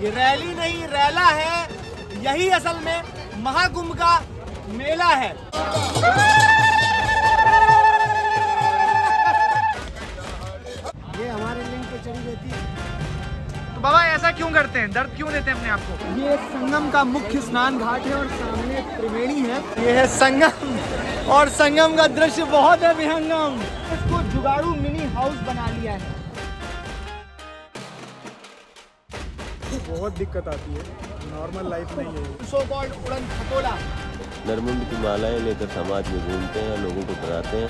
ये रैली नहीं रैला है, यही असल में महाकुंभ का मेला है। ये हमारे लिंग पे चढ़ी रहती है। तो बाबा ऐसा क्यों करते हैं, दर्द क्यों देते हैं अपने आप को? ये संगम का मुख्य स्नान घाट है और सामने त्रिवेणी है। ये है संगम और संगम का दृश्य बहुत है विहंगम। इसको जुगाड़ू मिनी हाउस बना लिया है। बहुत दिक्कत आती है, नॉर्मल लाइफ नहीं है। सो कॉल्ड उड़न खटोला। नरमुंड की मालाएं लेकर समाज में घूमते हैं, लोगों को डराते हैं।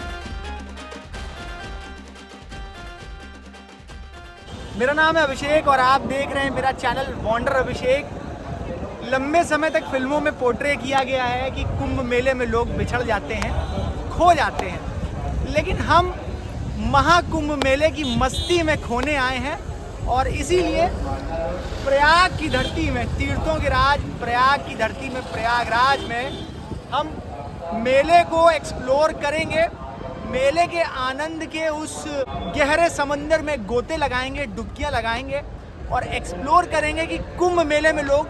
मेरा नाम है अभिषेक और आप देख रहे हैं मेरा चैनल वॉन्डर अभिषेक। लंबे समय तक फिल्मों में पोर्ट्रे किया गया है कि कुंभ मेले में लोग बिछड़ जाते हैं, खो जाते हैं, लेकिन हम महाकुंभ मेले की मस्ती में खोने आए हैं। और इसीलिए प्रयाग की धरती में, तीर्थों के राज प्रयाग की धरती में, प्रयागराज में हम मेले को एक्सप्लोर करेंगे। मेले के आनंद के उस गहरे समंदर में गोते लगाएंगे, डुबकियां लगाएंगे और एक्सप्लोर करेंगे कि कुंभ मेले में लोग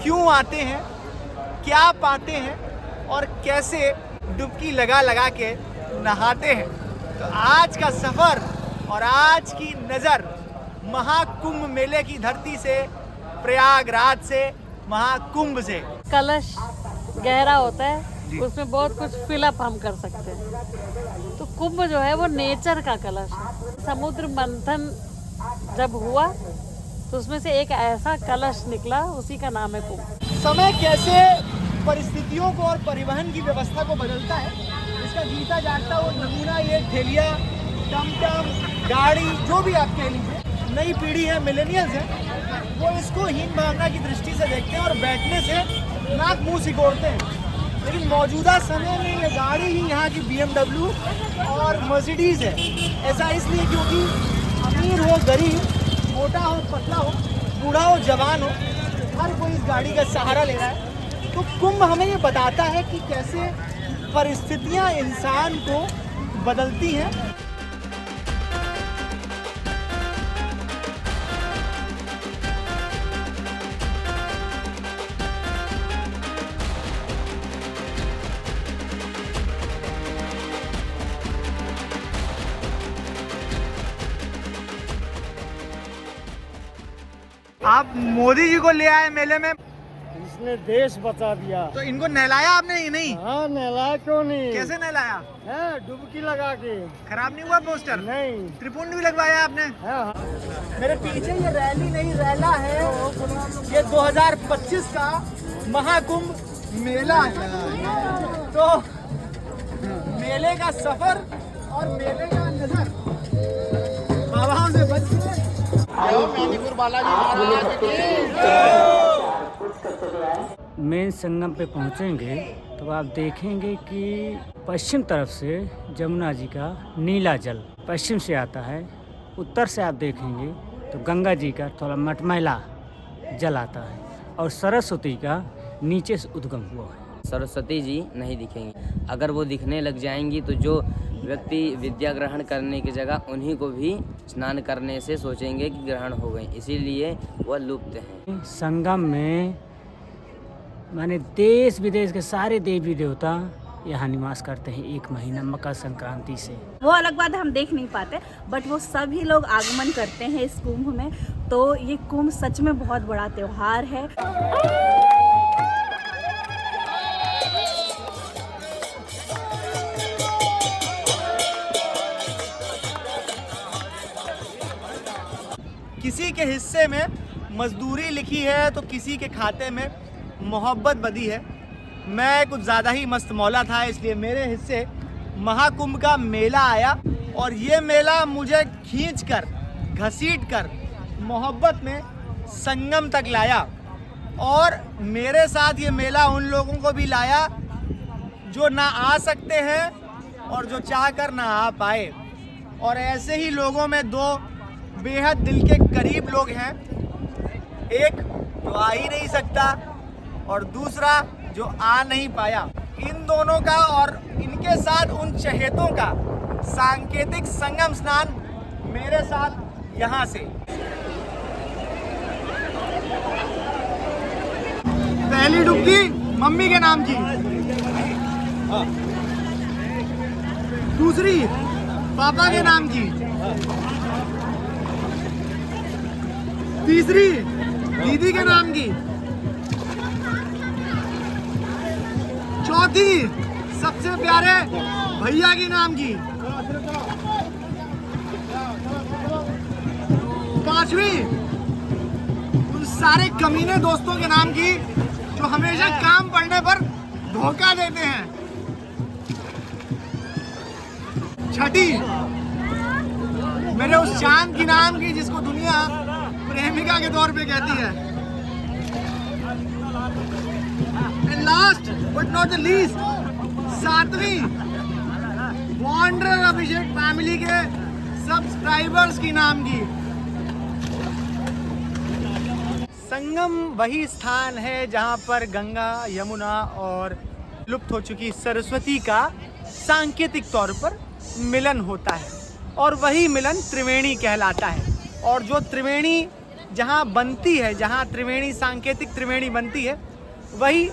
क्यों आते हैं, क्या पाते हैं और कैसे डुबकी लगा लगा के नहाते हैं। तो आज का सफ़र और आज की नज़र महाकुंभ मेले की धरती से, प्रयागराज से, महाकुंभ से। कलश गहरा होता है, उसमें बहुत कुछ फिलअप हम कर सकते हैं। तो कुंभ जो है वो नेचर का कलश है। समुद्र मंथन जब हुआ तो उसमें से एक ऐसा कलश निकला, उसी का नाम है कुंभ। समय कैसे परिस्थितियों को और परिवहन की व्यवस्था को बदलता है, इसका जीता जागता वो नमूना ये ठेलिया, टमटम, गाड़ी, जो भी आप कह लीजिए। नई पीढ़ी है, मिलेनियल्स है, वो इसको हीन भावना की दृष्टि से देखते हैं और बैठने से नाक मुंह सिकोड़ते हैं। लेकिन मौजूदा समय में ये गाड़ी ही यहाँ की BMW और मर्सिडीज़ है। ऐसा इसलिए क्योंकि अमीर हो, गरीब, मोटा हो, पतला हो, बूढ़ा हो, जवान हो, हर कोई इस गाड़ी का सहारा ले रहा है। तो कुंभ हमें ये बताता है कि कैसे परिस्थितियाँ इंसान को बदलती हैं। आप मोदी जी को ले आए मेले में, इसने देश बचा दिया। तो इनको नहलाया आपने? नहीं। हाँ, नहलाया क्यों नहीं? कैसे नहलाया? है डुबकी लगा के। खराब नहीं हुआ पोस्टर? नहीं। त्रिपुंड भी लगवाया आपने? हाँ। मेरे पीछे ये रैली नहीं रैला है, ये 2025 का महाकुंभ मेला है। तो मेले का सफर और मेले का नजर बाबाओं से बच के मेन संगम पे पहुंचेंगे तो आप देखेंगे कि पश्चिम तरफ से जमुना जी का नीला जल पश्चिम से आता है। उत्तर से आप देखेंगे तो गंगा जी का थोड़ा मटमैला जल आता है और सरस्वती का नीचे से उद्गम हुआ है। सरस्वती जी नहीं दिखेंगी। अगर वो दिखने लग जाएंगी तो जो व्यक्ति विद्या ग्रहण करने की जगह उन्हीं को भी स्नान करने से सोचेंगे कि ग्रहण हो गई, इसीलिए वह लुप्त हैं। संगम में माने देश विदेश के सारे देवी देवता यहाँ निवास करते हैं 1 महीना मकर संक्रांति से। वो अलग बात हम देख नहीं पाते, बट वो सभी लोग आगमन करते हैं इस कुंभ में। तो ये कुंभ सच में बहुत बड़ा त्योहार है। किसी के हिस्से में मजदूरी लिखी है तो किसी के खाते में मोहब्बत बदी है। मैं कुछ ज़्यादा ही मस्त मौला था, इसलिए मेरे हिस्से महाकुंभ का मेला आया और ये मेला मुझे खींचकर, घसीटकर मोहब्बत में संगम तक लाया। और मेरे साथ ये मेला उन लोगों को भी लाया जो ना आ सकते हैं और जो चाहकर ना आ पाए। और ऐसे ही लोगों में 2 बेहद दिल के करीब लोग हैं, एक जो आ ही नहीं सकता और दूसरा जो आ नहीं पाया। इन दोनों का और इनके साथ उन चहेतों का सांकेतिक संगम स्नान मेरे साथ यहाँ से। पहली डुबकी मम्मी के नाम की, दूसरी पापा के नाम की, तीसरी दीदी के नाम की, चौथी सबसे प्यारे भैया के नाम की, पांचवी उन सारे कमीने दोस्तों के नाम की जो हमेशा काम पड़ने पर धोखा देते हैं, छठी मेरे उस चांद की नाम की जिसको दुनिया प्रेमिका के तौर पे कहती है, and last but not the least सातवीं वॉन्डरर अभिषेक फैमिली के सब्सक्राइबर्स की नाम की। संगम वही स्थान है जहां पर गंगा, यमुना और लुप्त हो चुकी सरस्वती का सांकेतिक तौर पर मिलन होता है, और वही मिलन त्रिवेणी कहलाता है। और जो त्रिवेणी जहां बनती है, जहां त्रिवेणी सांकेतिक त्रिवेणी बनती है, वही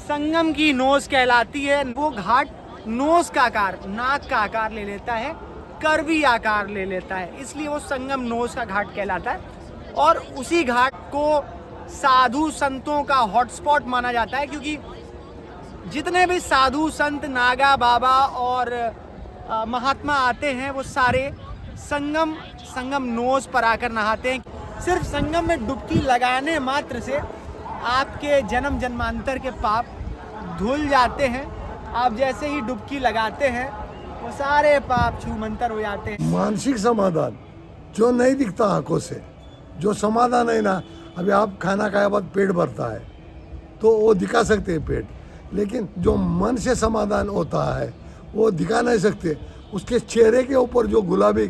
संगम की नोज कहलाती है। वो घाट नोज का आकार, नाक का आकार ले लेता है, कर्वी आकार ले लेता है, इसलिए वो संगम नोज का घाट कहलाता है। और उसी घाट को साधु संतों का हॉटस्पॉट माना जाता है, क्योंकि जितने भी साधु संत, नागा बाबा और महात्मा आते हैं वो सारे संगम नोज पर आकर नहाते हैं। सिर्फ संगम में डुबकी लगाने मात्र से आपके जन्म जन्मांतर के पाप धुल जाते हैं। आप जैसे ही डुबकी लगाते हैं वो सारे पाप छूमंतर हो जाते हैं। मानसिक समाधान जो नहीं दिखता आंखों से, जो समाधान है ना, अभी आप खाना खाए बाद पेट भरता है तो वो दिखा सकते हैं पेट, लेकिन जो मन से समाधान होता है वो दिखा नहीं सकते। उसके चेहरे के ऊपर जो गुलाबी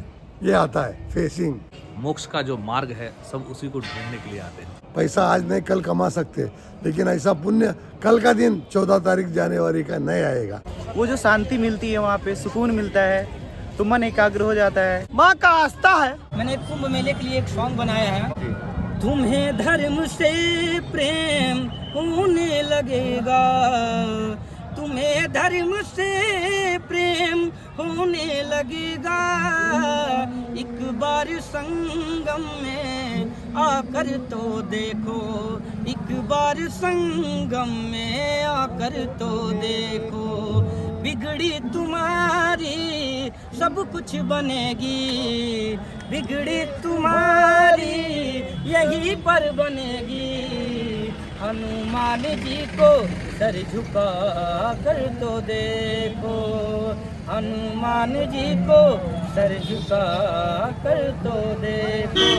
ये आता है फेसिंग, मोक्ष का जो मार्ग है सब उसी को ढूंढने के लिए आते हैं। पैसा आज नहीं कल कमा सकते, लेकिन ऐसा पुण्य कल का दिन 14 तारीख जनवरी का नहीं आएगा। वो जो शांति मिलती है वहाँ पे, सुकून मिलता है, तो मन एकाग्र हो जाता है। माँ का आस्था है। मैंने कुंभ मेले के लिए एक सॉन्ग बनाया है, तुम्हें धर्म से प्रेम होने लगेगा, तुम्हें धर्म से प्रेम होने लगेगा, एक बार संगम में आकर तो देखो, एक बार संगम में आकर तो देखो, बिगड़ी तुम्हारी सब कुछ बनेगी, बिगड़ी तुम्हारी यही पर बनेगी, हनुमान जी को सर झुका कर तो देखो, हनुमान जी को सर झुका कर तो देखो।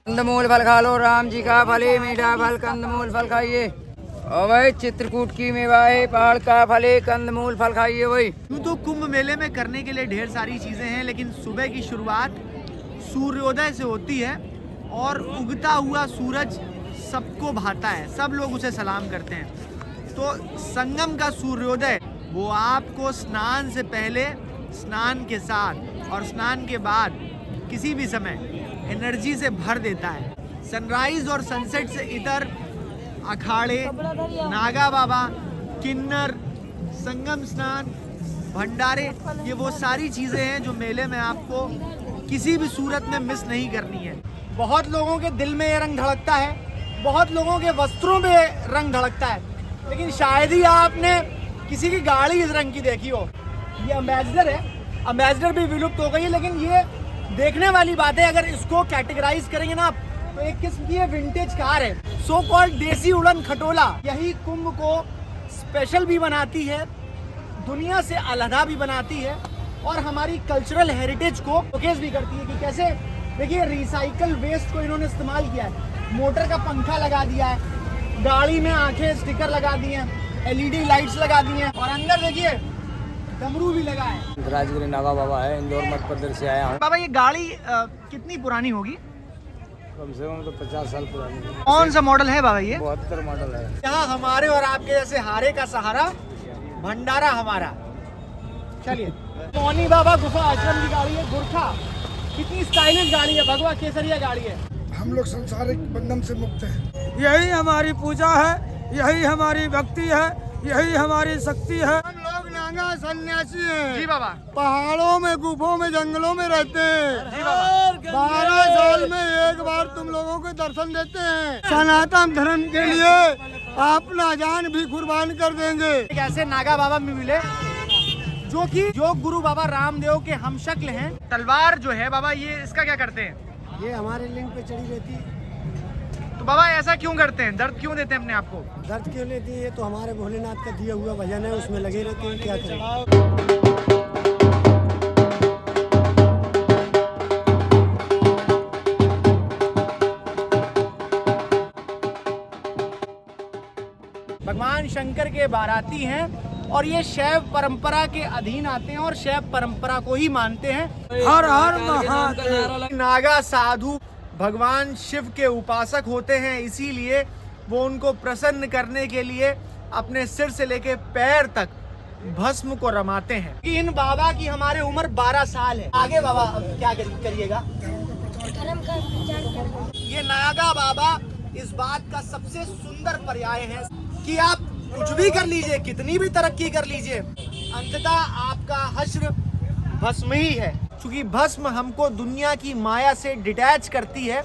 कंदमूल फल खा लो, राम जी का फल है मीठा फल, कंदमूल फल खाइए। और भाई चित्रकूट की मेवाए, पहाड़ का फल है, कंदमूल फल खाइए। भाई यूँ तो कुंभ मेले में करने के लिए ढेर सारी चीज़ें हैं, लेकिन सुबह की शुरुआत सूर्योदय से होती है और उगता हुआ सूरज सबको भाता है, सब लोग उसे सलाम करते हैं। तो संगम का सूर्योदय वो आपको स्नान से पहले, स्नान के साथ और स्नान के बाद किसी भी समय एनर्जी से भर देता है। सनराइज और सनसेट से इतर अखाड़े, नागा बाबा, किन्नर, संगम स्नान, भंडारे, ये वो सारी चीज़ें हैं जो मेले में आपको किसी भी सूरत में मिस नहीं करनी है। बहुत लोगों के दिल में ये रंग धड़कता है, बहुत लोगों के वस्त्रों में रंग धड़कता है, लेकिन शायद ही आपने किसी की गाड़ी इस रंग की देखी हो। ये अम्बेसडर है, अम्बेसडर भी विलुप्त हो गई है, लेकिन ये देखने वाली बात है। अगर इसको कैटेगराइज करेंगे ना तो एक किस्म की विंटेज कार है, सो कॉल्ड देसी उड़न खटोला। यही कुंभ को स्पेशल भी बनाती है, दुनिया से अलहदा भी बनाती है, और हमारी कल्चरल हेरिटेज को शोकेस भी करती है कि कैसे, देखिए रिसाइकल वेस्ट को इन्होंने इस्तेमाल किया है। मोटर का पंखा लगा दिया है, गाड़ी में आंखें स्टिकर लगा दिए हैं, LED लाइट्स लगा दी हैं, और अंदर देखिए डमरू भी लगा है। राजगिरी नागा बाबा है, इंदौर मध्य प्रदेश से आया हूँ। बाबा ये गाड़ी कितनी पुरानी होगी? कम से कम तो 50 साल पुरानी है। कौन सा मॉडल है बाबा ये? 72 मॉडल है। यहाँ हमारे और आपके जैसे हारे का सहारा भंडारा हमारा। चलिए, मौनी बाबा गुफा आश्रम की गाड़ी है गुरखा, कितनी स्टाइलिश गाड़ी है, भगवा केसरिया गाड़ी है। हम लोग संसारिक बंधन से मुक्त हैं। यही हमारी पूजा है, यही हमारी भक्ति है, यही हमारी शक्ति है। हम लोग नागा सन्यासी हैं। जी बाबा। पहाड़ों में, गुफों में, जंगलों में रहते हैं। जी बाबा। 12 साल में एक बार तुम लोगों को दर्शन देते हैं। सनातन धर्म के लिए अपना जान भी कुर्बान कर देंगे। एक ऐसे नागा बाबा में मिले जो गुरु बाबा रामदेव के हमशक्ल हैं। तलवार जो है बाबा, ये इसका क्या करते हैं? ये हमारे लिंग पे चढ़ी रहती है। तो बाबा ऐसा क्यों करते हैं? दर्द क्यों देते हैं अपने आप को? दर्द क्यों लेती है? ये तो हमारे भोलेनाथ का दिया हुआ भजन है, उसमें लगे रहते हैं। क्या करें? भगवान शंकर के बाराती हैं और ये शैव परंपरा के अधीन आते हैं और शैव परंपरा को ही मानते हैं। हर हर महादेव। नागा साधु भगवान शिव के उपासक होते हैं, इसीलिए वो उनको प्रसन्न करने के लिए अपने सिर से लेके पैर तक भस्म को रमाते हैं। इन बाबा की हमारे उम्र 12 साल है। आगे बाबा अब क्या करिएगा? ये नागा बाबा इस बात का सबसे सुंदर पर्याय है कि आप कुछ भी कर लीजिए, कितनी भी तरक्की कर लीजिए, अंततः आपका हश्र भस्म ही है। क्योंकि भस्म हमको दुनिया की माया से डिटैच करती है।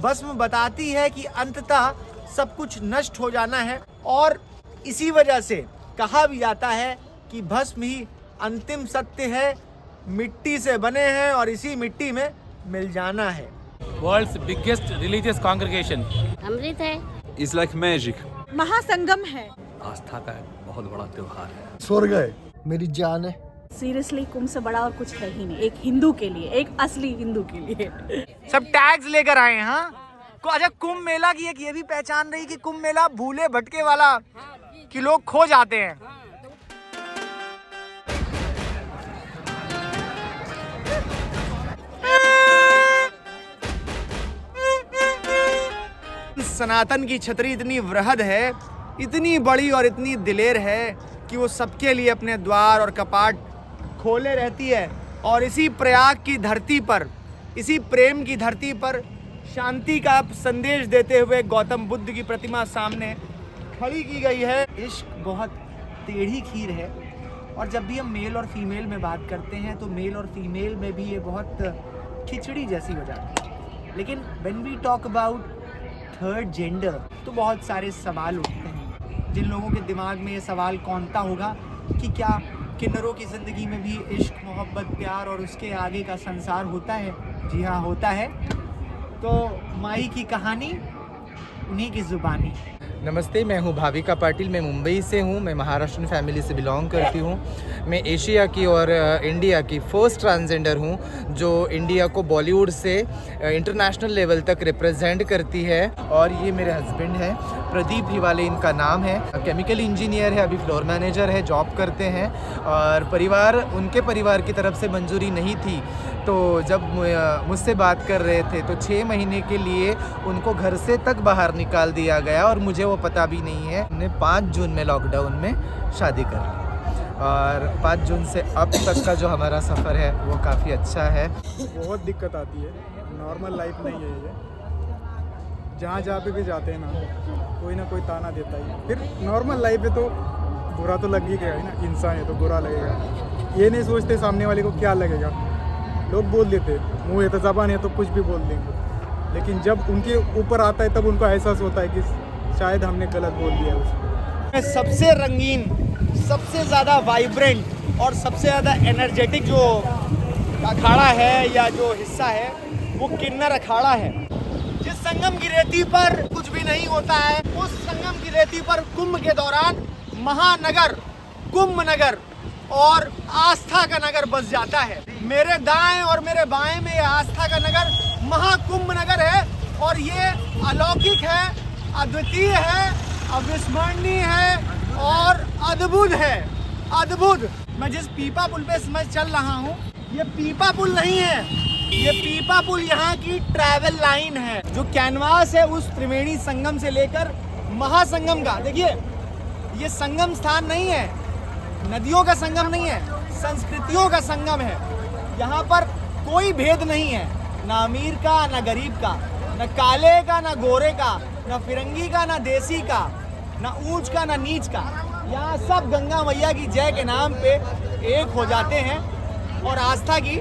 भस्म बताती है कि अंततः सब कुछ नष्ट हो जाना है, और इसी वजह से कहा भी जाता है कि भस्म ही अंतिम सत्य है, मिट्टी से बने हैं और इसी मिट्टी में मिल जाना है। World's biggest religious congregation. अमृत है। It's like magic. महासंगम है। आस्था का बहुत बड़ा त्योहार है। स्वर्ग है। मेरी जान है। सीरियसली कुंभ से बड़ा और कुछ है ही नहीं, एक हिंदू के लिए, एक असली हिंदू के लिए। सब टैग्स लेकर आए हैं। हाँ, अच्छा, कुंभ मेला की एक ये भी पहचान रही कि कुंभ मेला भूले भटके वाला कि लोग खो जाते हैं। सनातन की छतरी इतनी वृहद है, इतनी बड़ी और इतनी दिलेर है कि वो सबके लिए अपने द्वार और कपाट खोले रहती है। और इसी प्रयाग की धरती पर, इसी प्रेम की धरती पर शांति का संदेश देते हुए गौतम बुद्ध की प्रतिमा सामने खड़ी की गई है। इश्क बहुत टेढ़ी खीर है, और जब भी हम मेल और फीमेल में बात करते हैं तो मेल और फीमेल में भी ये बहुत खिचड़ी जैसी हो जाती है। लेकिन when we talk about third gender तो बहुत सारे सवाल उठते हैं। जिन लोगों के दिमाग में ये सवाल कौनता होगा कि क्या किन्नरों की ज़िंदगी में भी इश्क, मोहब्बत, प्यार और उसके आगे का संसार होता है? जी हाँ, होता है। तो माही की कहानी, उन्हीं की ज़ुबानी। नमस्ते, मैं हूं भाविका पाटिल। मैं मुंबई से हूं। मैं महाराष्ट्र फैमिली से बिलोंग करती हूं। मैं एशिया की और इंडिया की फर्स्ट ट्रांसजेंडर हूं जो इंडिया को बॉलीवुड से इंटरनेशनल लेवल तक रिप्रेजेंट करती है। और ये मेरे हस्बैंड हैं, प्रदीप भिवाले इनका नाम है। केमिकल इंजीनियर है, अभी फ्लोर मैनेजर है, जॉब करते हैं। और उनके परिवार की तरफ से मंजूरी नहीं थी, तो जब मुझसे बात कर रहे थे तो 6 महीने के लिए उनको घर से तक बाहर निकाल दिया गया, और मुझे वो पता भी नहीं है। हमने 5 जून में लॉकडाउन में शादी कर ली, और 5 जून से अब तक का जो हमारा सफ़र है वो काफ़ी अच्छा है। बहुत दिक्कत आती है, नॉर्मल लाइफ नहीं है ये। जहाँ पे भी जाते हैं ना कोई ताना देता ही। फिर नॉर्मल लाइफ है तो बुरा तो लग ही गया है ना, इंसान है तो बुरा लगेगा। ये नहीं सोचते सामने वाले को क्या लगेगा। लोग बोल देते, मुँह है तो ज़बान है तो कुछ भी बोल देंगे, लेकिन जब उनके ऊपर आता है तब उनको एहसास होता है कि शायद हमने गलत बोल दिया उसको। सबसे रंगीन, सबसे ज़्यादा वाइब्रेंट और सबसे ज़्यादा एनर्जेटिक जो अखाड़ा है या जो हिस्सा है वो किन्नर अखाड़ा है। जिस संगम की रेती पर कुछ भी नहीं होता है, उस संगम की रेती पर कुंभ के दौरान महानगर, कुंभ नगर और आस्था का नगर बस जाता है। मेरे दाएं और मेरे बाएं में आस्था का नगर महाकुंभ नगर है, और ये अलौकिक है, अद्वितीय है, अविस्मरणीय है और अद्भुत है। अद्भुत। मैं जिस पीपा पुल पे मैं चल रहा हूँ, ये पीपा पुल नहीं है, ये पीपा पुल यहाँ की ट्रैवल लाइन है। जो कैनवास है उस त्रिवेणी संगम से लेकर महासंगम का, देखिए ये संगम स्थान नहीं है, नदियों का संगम नहीं है, संस्कृतियों का संगम है। यहाँ पर कोई भेद नहीं है, ना अमीर का ना गरीब का, ना काले का ना गोरे का, ना फिरंगी का ना देसी का, ना ऊंच का ना नीच का। यहाँ सब गंगा मैया की जय के नाम पे एक हो जाते हैं और आस्था की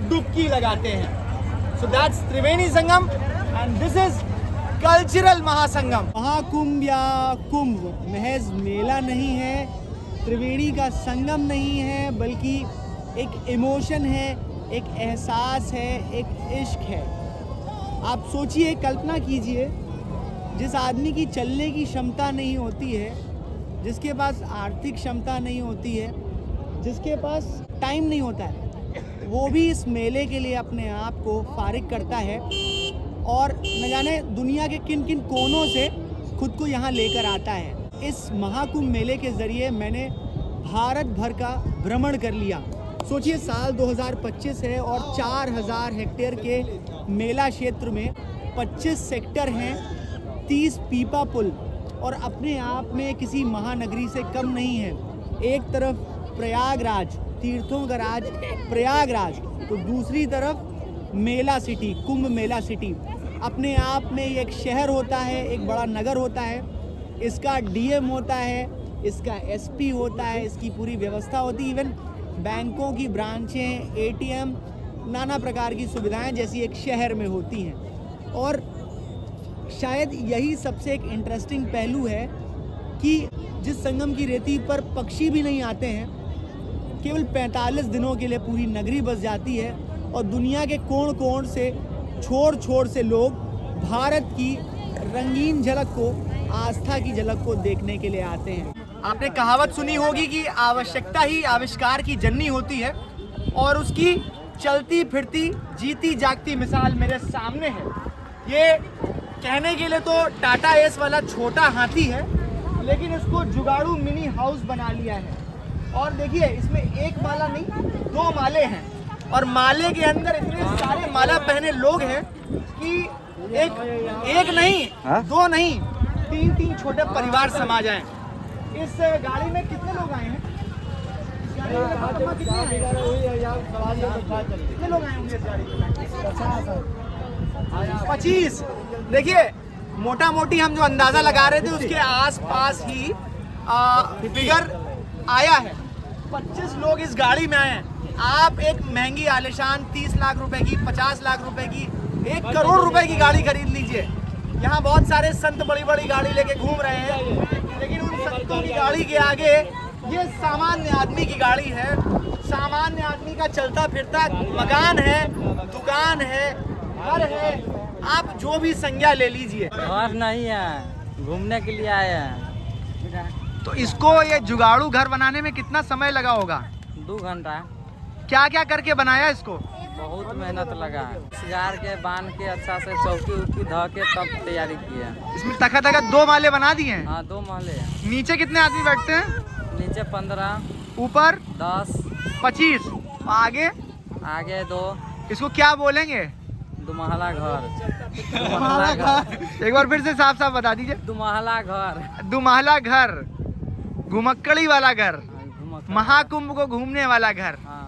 डुबकी लगाते हैं। So that's Triveni Sangam and this is cultural mahasangam. Mahakumbh या कुंभ महज मेला नहीं है, त्रिवेणी का संगम नहीं है, बल्कि एक इमोशन है, एक एहसास है, एक इश्क है। आप सोचिए, कल्पना कीजिए, जिस आदमी की चलने की क्षमता नहीं होती है, जिसके पास आर्थिक क्षमता नहीं होती है, जिसके पास टाइम नहीं होता है, वो भी इस मेले के लिए अपने आप को फारिग करता है और न जाने दुनिया के किन किन कोनों से खुद को यहाँ लेकर आता है। इस महाकुंभ मेले के ज़रिए मैंने भारत भर का भ्रमण कर लिया। सोचिए, साल 2025 है और 4000 हेक्टेयर के मेला क्षेत्र में 25 सेक्टर हैं, 30 पीपा पुल, और अपने आप में किसी महानगरी से कम नहीं है। एक तरफ प्रयागराज, तीर्थों का राज प्रयागराज, तो दूसरी तरफ मेला सिटी, कुंभ मेला सिटी। अपने आप में एक शहर होता है, एक बड़ा नगर होता है, इसका डीएम होता है, इसका एसपी होता है, इसकी पूरी व्यवस्था होती है। इवन बैंकों की ब्रांचें, एटीएम, नाना प्रकार की सुविधाएं जैसी एक शहर में होती हैं। और शायद यही सबसे एक इंटरेस्टिंग पहलू है कि जिस संगम की रेती पर पक्षी भी नहीं आते हैं, केवल 45 दिनों के लिए पूरी नगरी बस जाती है और दुनिया के कोण कोण से, छोर छोर से लोग भारत की रंगीन झलक को, आस्था की झलक को देखने के लिए आते हैं। आपने कहावत सुनी होगी कि आवश्यकता ही आविष्कार की जननी होती है, और उसकी चलती फिरती जीती जागती मिसाल मेरे सामने है। ये कहने के लिए तो टाटा एस वाला छोटा हाथी है, लेकिन इसको जुगाड़ू मिनी हाउस बना लिया है। और देखिए, इसमें एक माला नहीं, 2 माले हैं, और माले के अंदर इतने सारे माला पहने लोग हैं कि एक नहीं, 2 नहीं, 3 छोटे परिवार समा जाएं। इस गाड़ी में कितने लोग आए हैं? कितने लोग आए होंगे इस गाड़ी में? 25। देखिए, मोटा मोटी हम जो अंदाजा लगा रहे थे उसके आसपास ही फिगर आया है। 25 लोग इस गाड़ी में आए हैं। आप एक महंगी आलिशान 30 लाख रुपए की, 50 लाख रुपए की, 1 करोड़ रुपए की गाड़ी खरीद लीजिए। यहाँ बहुत सारे संत बड़ी बड़ी गाड़ी लेके घूम रहे हैं, लेकिन उन संतों की गाड़ी के आगे ये सामान्य आदमी की गाड़ी है। सामान्य आदमी का चलता फिरता मकान है, दुकान है, घर है, आप जो भी संज्ञा ले लीजिए। घर नहीं है, घूमने के लिए आए हैं। तो इसको ये जुगाड़ू घर बनाने में कितना समय लगा होगा? 2 घंटा। क्या क्या करके बनाया इसको? बहुत मेहनत लगा है। सिगार के बांध के अच्छा से चौकी उकी ध के तब तैयारी किया। इसमें तखत 2 माले बना दिए हैं? हाँ, 2 माले। नीचे कितने आदमी बैठते हैं? नीचे 15, ऊपर 10, 25, आगे 2। इसको क्या बोलेंगे? दुमहला घर। एक बार फिर से साफ साफ बता दीजिए। दुमहला घर। दुमहला घर, घुमक्कड़ी वाला घर, महाकुंभ को घूमने वाला घर। हाँ।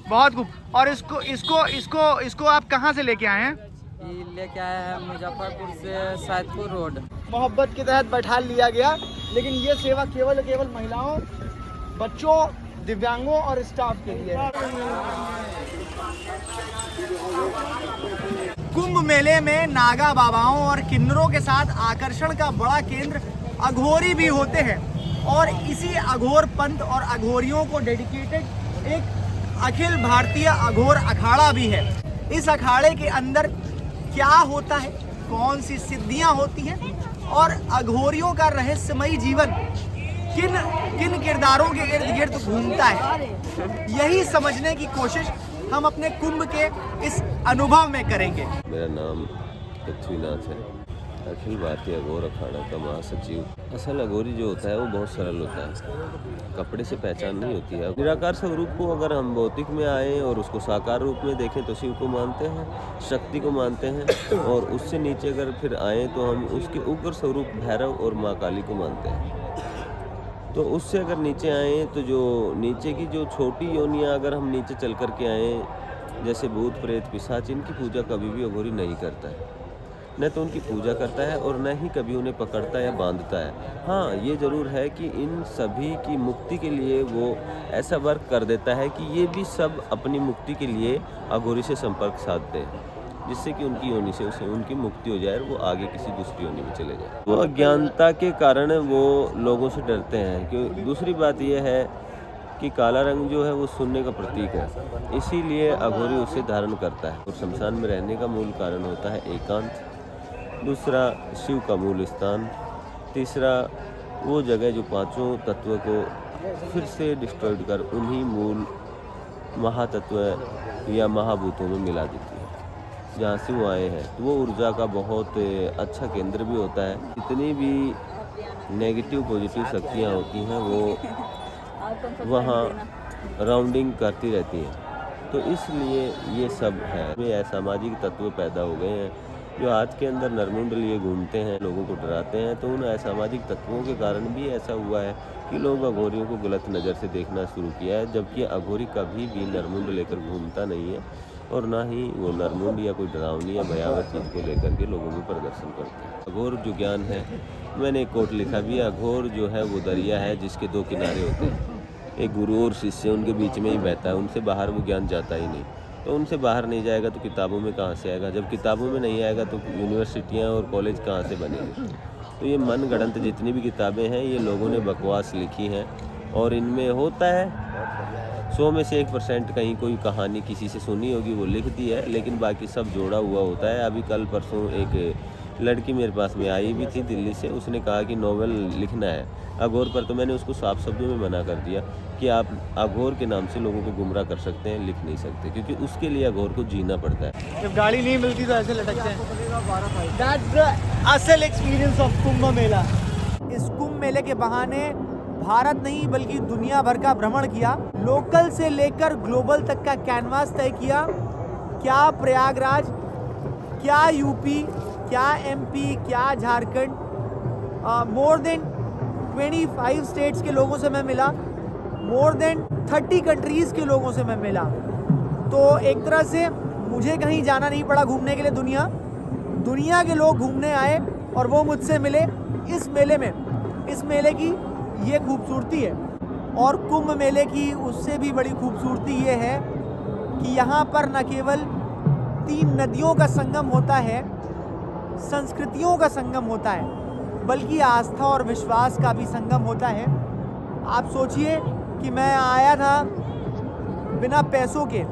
बहुत खूब। और इसको आप कहाँ से लेके आए हैं? ये लेके आए हैं मुजफ्फरपुर से, सैदपुर रोड। मोहब्बत के तहत बैठा लिया गया, लेकिन ये सेवा केवल महिलाओं, बच्चों, दिव्यांगों और स्टाफ के लिए। कुंभ मेले में नागा बाबाओं और किन्नरों के साथ आकर्षण का बड़ा केंद्र अघोरी भी होते हैं, और इसी अघोर पंथ और अघोरियों को डेडिकेटेड एक अखिल भारतीय अघोर अखाड़ा भी है। इस अखाड़े के अंदर क्या होता है, कौन सी सिद्धियां होती हैं, और अघोरियों का रहस्यमयी जीवन किन किरदारों के इर्द गिर्द घूमता है, यही समझने की कोशिश हम अपने कुंभ के इस अनुभव में करेंगे। मेरा नाम पृथ्वीनाथ है, अखिल भारतीय अघोर अखाड़ा का महासचिव। असल अघोरी जो होता है वो बहुत सरल होता है, कपड़े से पहचान नहीं होती है। निराकार स्वरूप को अगर हम भौतिक में आए और उसको साकार रूप में देखें तो शिव को मानते हैं, शक्ति को मानते हैं, और उससे नीचे अगर फिर आए तो हम उसके उग्र स्वरूप भैरव और माँ काली को मानते हैं। तो उससे अगर नीचे आएँ तो जो नीचे की जो छोटी योनियाँ अगर हम नीचे चल कर के आएँ, जैसे भूत प्रेत पिशाच, इनकी पूजा कभी भी अघोरी नहीं करता है। न तो उनकी पूजा करता है और न ही कभी उन्हें पकड़ता या बांधता है। हाँ, ये ज़रूर है कि इन सभी की मुक्ति के लिए वो ऐसा वर्क कर देता है कि ये भी सब अपनी मुक्ति के लिए अघोरी से संपर्क साधते हैं, जिससे कि उनकी योनि से उनकी मुक्ति हो जाए और वो आगे किसी दूसरी योनि में चले जाए। वो अज्ञानता के कारण वो लोगों से डरते हैं। क्यों? दूसरी बात ये है कि काला रंग जो है वो शून्य का प्रतीक है, इसीलिए अघोरी उसे धारण करता है। और शमशान में रहने का मूल कारण होता है एकांत, दूसरा शिव का मूल स्थान, तीसरा वो जगह जो पांचों तत्व को फिर से डिस्ट्रॉयड कर उन्हीं मूल महातत्व या महाभूतों में मिला देती है जहाँ से वो आए हैं। तो वो ऊर्जा का बहुत अच्छा केंद्र भी होता है। जितनी भी नेगेटिव पॉजिटिव शक्तियाँ होती हैं वो वहाँ राउंडिंग करती रहती हैं। तो इसलिए ये सब है। में असामाजिक तत्व पैदा हो गए हैं जो आज के अंदर नरमुंड लिए घूमते हैं, लोगों को डराते हैं। तो उन असामाजिक तत्वों के कारण भी ऐसा हुआ है कि लोग अघोरियों को गलत नज़र से देखना शुरू किया है, जबकि अघोरी कभी भी नरमुंड लेकर घूमता नहीं है और ना ही वो नरमुंड या कोई डरावनी या भयावह चीज़ को लेकर के लोगों में प्रदर्शन करते हैं। अघोर जो ज्ञान है, मैंने एक कोट लिखा भी है, अघोर जो है वो दरिया है जिसके दो किनारे होते हैं, एक गुरु और शिष्य उनके बीच में ही बहता है, उनसे बाहर वो ज्ञान जाता ही नहीं। तो उनसे बाहर नहीं जाएगा तो किताबों में कहाँ से आएगा? जब किताबों में नहीं आएगा तो यूनिवर्सिटियाँ और कॉलेज कहाँ से बनेंगे? तो ये मन गढ़ंत जितनी भी किताबें हैं ये लोगों ने बकवास लिखी हैं और इनमें होता है 100 में से 1% कहीं कोई कहानी किसी से सुनी होगी वो लिख दी है, लेकिन बाकी सब जोड़ा हुआ होता है। अभी कल परसों एक लड़की मेरे पास में आई भी थी दिल्ली से, उसने कहा कि नॉवेल लिखना है अघोर पर, तो मैंने उसको साफ शब्दों में मना कर दिया कि आप अघोर के नाम से लोगों को गुमराह कर सकते हैं, लिख नहीं सकते, क्योंकि उसके लिए अघोर को जीना पड़ता है। जब गाड़ी नहीं मिलती तो ऐसे लटकते हैं। That's the असल एक्सपीरियंस ऑफ कुंभ मेला। इस कुंभ मेले के बहाने भारत नहीं बल्कि दुनिया भर का भ्रमण किया, लोकल से लेकर ग्लोबल तक का कैनवास तय किया। क्या प्रयागराज, क्या यूपी, क्या एमपी, क्या झारखंड, मोर देन 25 स्टेट्स के लोगों से मैं मिला, मोर देन 30 कंट्रीज़ के लोगों से मैं मिला। तो एक तरह से मुझे कहीं जाना नहीं पड़ा घूमने के लिए, दुनिया के लोग घूमने आए और वो मुझसे मिले इस मेले में। इस मेले की ये खूबसूरती है। और कुंभ मेले की उससे भी बड़ी खूबसूरती ये है कि यहाँ पर न केवल 3 नदियों का संगम होता है, संस्कृतियों का संगम होता है, बल्कि आस्था और विश्वास का भी संगम होता है। आप सोचिए कि मैं आया था बिना पैसों के,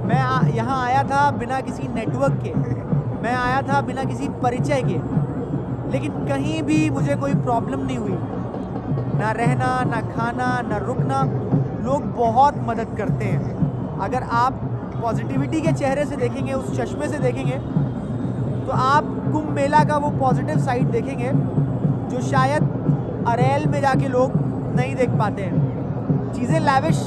मैं यहाँ आया था बिना किसी नेटवर्क के, मैं आया था बिना किसी परिचय के, लेकिन कहीं भी मुझे कोई प्रॉब्लम नहीं हुई, ना रहना, ना खाना, ना रुकना। लोग बहुत मदद करते हैं। अगर आप पॉजिटिविटी के चेहरे से देखेंगे, उस चश्मे से देखेंगे, तो आप कुंभ मेला का वो पॉजिटिव साइड देखेंगे जो शायद अरेल में जाके लोग नहीं देख पाते हैं। चीज़ें लैविश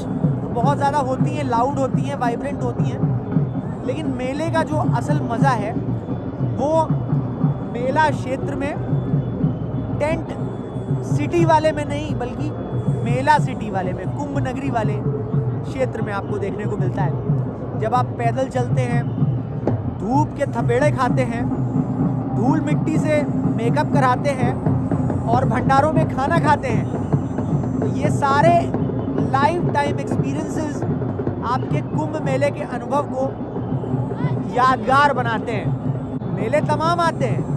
बहुत ज़्यादा होती हैं, लाउड होती हैं, वाइब्रेंट होती हैं, लेकिन मेले का जो असल मज़ा है वो मेला क्षेत्र में, टेंट सिटी वाले में नहीं बल्कि मेला सिटी वाले में, कुंभ नगरी वाले क्षेत्र में आपको देखने को मिलता है। जब आप पैदल चलते हैं, धूप के थपेड़े खाते हैं, धूल मिट्टी से मेकअप कराते हैं और भंडारों में खाना खाते हैं, तो ये सारे लाइफ टाइम एक्सपीरियंसेस आपके कुंभ मेले के अनुभव को यादगार बनाते हैं। मेले तमाम आते हैं,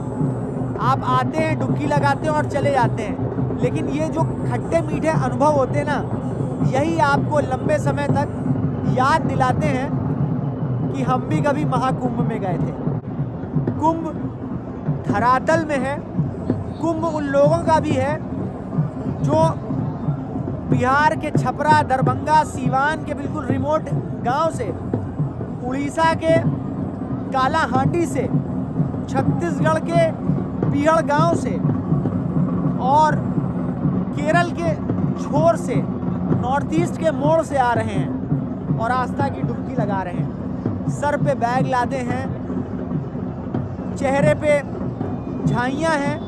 आप आते हैं, डुबकी लगाते हैं और चले जाते हैं, लेकिन ये जो खट्टे मीठे अनुभव होते हैं ना, यही आपको लंबे समय तक याद दिलाते हैं कि हम भी कभी महाकुंभ में गए थे। कुंभ धरातल में है, कुंभ उन लोगों का भी है जो बिहार के छपरा, दरभंगा, सीवान के बिल्कुल रिमोट गांव से, उड़ीसा के कालाहांडी से, छत्तीसगढ़ के बिहड़ गांव से और केरल के छोर से, नॉर्थ ईस्ट के मोड़ से आ रहे हैं और आस्था की डुबकी लगा रहे हैं। सर पे बैग लादे हैं, चेहरे पे झाइयाँ हैं,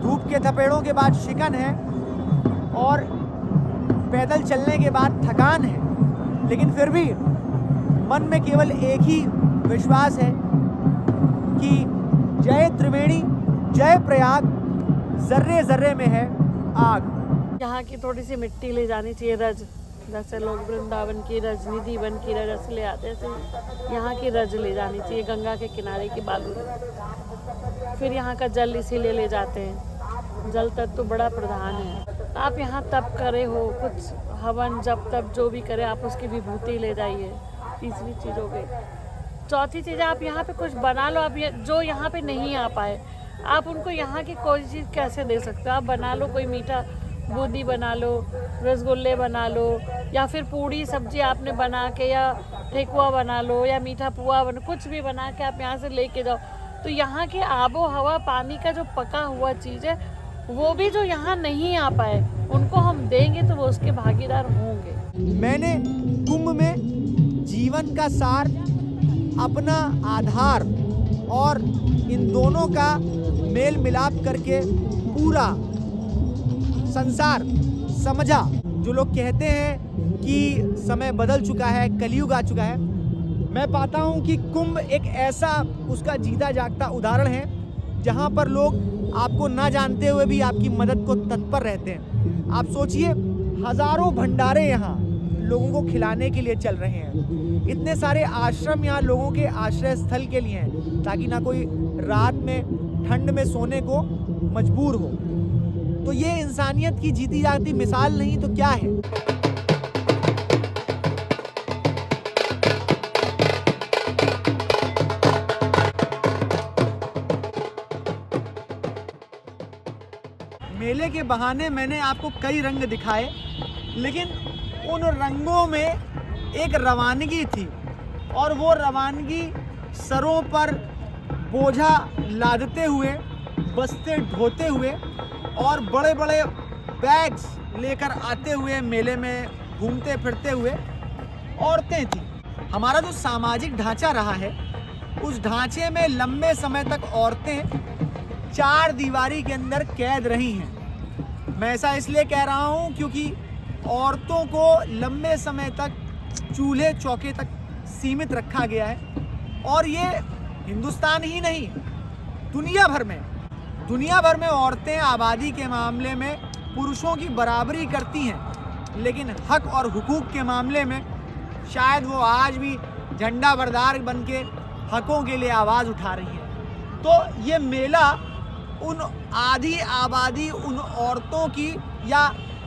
धूप के थपेड़ों के बाद शिकन है और पैदल चलने के बाद थकान है, लेकिन फिर भी मन में केवल एक ही विश्वास है कि जय त्रिवेणी, जय प्रयाग, जर्रे जर्रे में है आग। यहाँ की थोड़ी सी मिट्टी ले जानी चाहिए, रज, जैसे लोग वृंदावन की रज, निधि वन की रज ले आते हैं, यहाँ की रज ले जानी चाहिए, गंगा के किनारे की बालू। फिर यहाँ का जल इसीलिए ले जाते हैं, जल तत्व बड़ा प्रधान है। आप यहाँ तप करे हो, कुछ हवन जप तप जो भी करे, आप उसकी विभूति ले जाइए। तीसरी चीज़ हो गई। चौथी चीज़, आप यहाँ पे कुछ बना लो। आप जो यहाँ पे नहीं आ पाए, आप उनको यहाँ की कोई चीज़ कैसे दे सकते हो? आप बना लो, कोई मीठा बूंदी बना लो, रसगुल्ले बना लो, या फिर पूड़ी सब्जी आपने बना के, या ठेकुआ बना लो, या मीठा पुआ बना, कुछ भी बना के आप यहाँ से लेके जाओ। तो यहाँ की आबो हवा, पानी का जो पका हुआ चीज़ है, वो भी जो यहाँ नहीं आ पाए, उनको हम देंगे तो वो उसके भागीदार होंगे। मैंने कुंभ में जीवन का सार, अपना आधार और इन दोनों का मेल मिलाप करके पूरा संसार समझा। जो लोग कहते हैं कि समय बदल चुका है, कलयुग आ चुका है, मैं पाता हूँ कि कुंभ एक ऐसा उसका जीता जागता उदाहरण है जहाँ पर लोग आपको ना जानते हुए भी आपकी मदद को तत्पर रहते हैं। आप सोचिए, हजारों भंडारे यहाँ लोगों को खिलाने के लिए चल रहे हैं। इतने सारे आश्रम यहाँ लोगों के आश्रय स्थल के लिए हैं, ताकि ना कोई रात में ठंड में सोने को मजबूर हो। तो ये इंसानियत की जीती जाती मिसाल नहीं तो क्या है? मेले के बहाने मैंने आपको कई रंग दिखाए, लेकिन उन रंगों में एक रवानगी थी, और वो रवानगी सरों पर बोझा लादते हुए, बस्ते ढोते हुए और बड़े बड़े बैग्स लेकर आते हुए, मेले में घूमते फिरते हुए औरतें थी। हमारा जो सामाजिक ढांचा रहा है, उस ढांचे में लंबे समय तक औरतें चार दीवारी के अंदर कैद रही हैं। मैं ऐसा इसलिए कह रहा हूँ क्योंकि औरतों को लंबे समय तक चूल्हे चौके तक सीमित रखा गया है, और ये हिंदुस्तान ही नहीं, दुनिया भर में औरतें आबादी के मामले में पुरुषों की बराबरी करती हैं, लेकिन हक और हुकूक के मामले में शायद वो आज भी झंडा बरदार बन के हकों के लिए आवाज़ उठा रही हैं। तो ये मेला उन आधी आबादी, उन औरतों की, या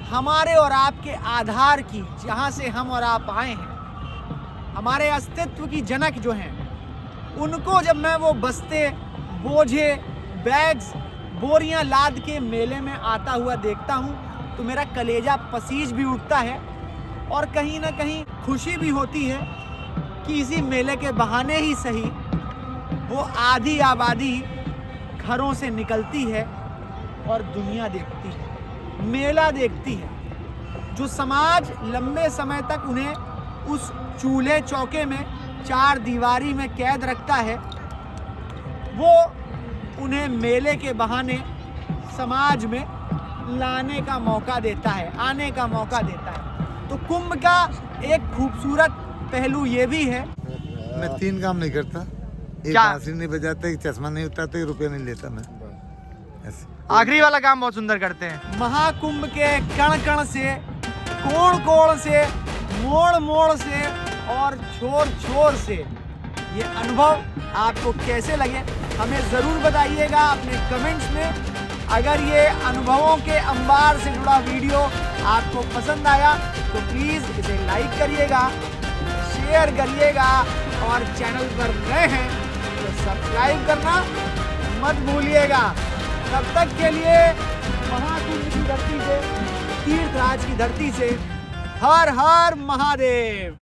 हमारे और आपके आधार की, जहाँ से हम और आप आए हैं, हमारे अस्तित्व की जनक जो हैं, उनको जब मैं वो बस्ते, बोझे, बैग्स, बोरियां लाद के मेले में आता हुआ देखता हूँ तो मेरा कलेजा पसीज भी उठता है, और कहीं ना कहीं खुशी भी होती है कि इसी मेले के बहाने ही सही वो आधी आबादी घरों से निकलती है और दुनिया देखती है, मेला देखती है। जो समाज लंबे समय तक उन्हें उस चूल्हे चौके में, चार दीवारी में कैद रखता है, वो उन्हें मेले के बहाने समाज में लाने का मौका देता है, आने का मौका देता है। तो कुंभ का एक खूबसूरत पहलू ये भी है। मैं 3 काम नहीं करता, एक बांसुरी नहीं बजाता, एक चश्मा नहीं उतारता, एक रुपया नहीं लेता मैं। ऐसे आखिरी वाला काम बहुत सुंदर करते हैं। महाकुंभ के कण कण से, कोण कोण से, मोड़ मोड़ से और छोर छोर से ये अनुभव आपको कैसे लगे, हमें ज़रूर बताइएगा अपने कमेंट्स में। अगर ये अनुभवों के अंबार से जुड़ा वीडियो आपको पसंद आया तो प्लीज़ इसे लाइक करिएगा, शेयर करिएगा, और चैनल पर नए हैं तो सब्सक्राइब करना मत भूलिएगा। तब तक के लिए महाकुंभ की धरती से, तीर्थराज की धरती से, हर हर महादेव।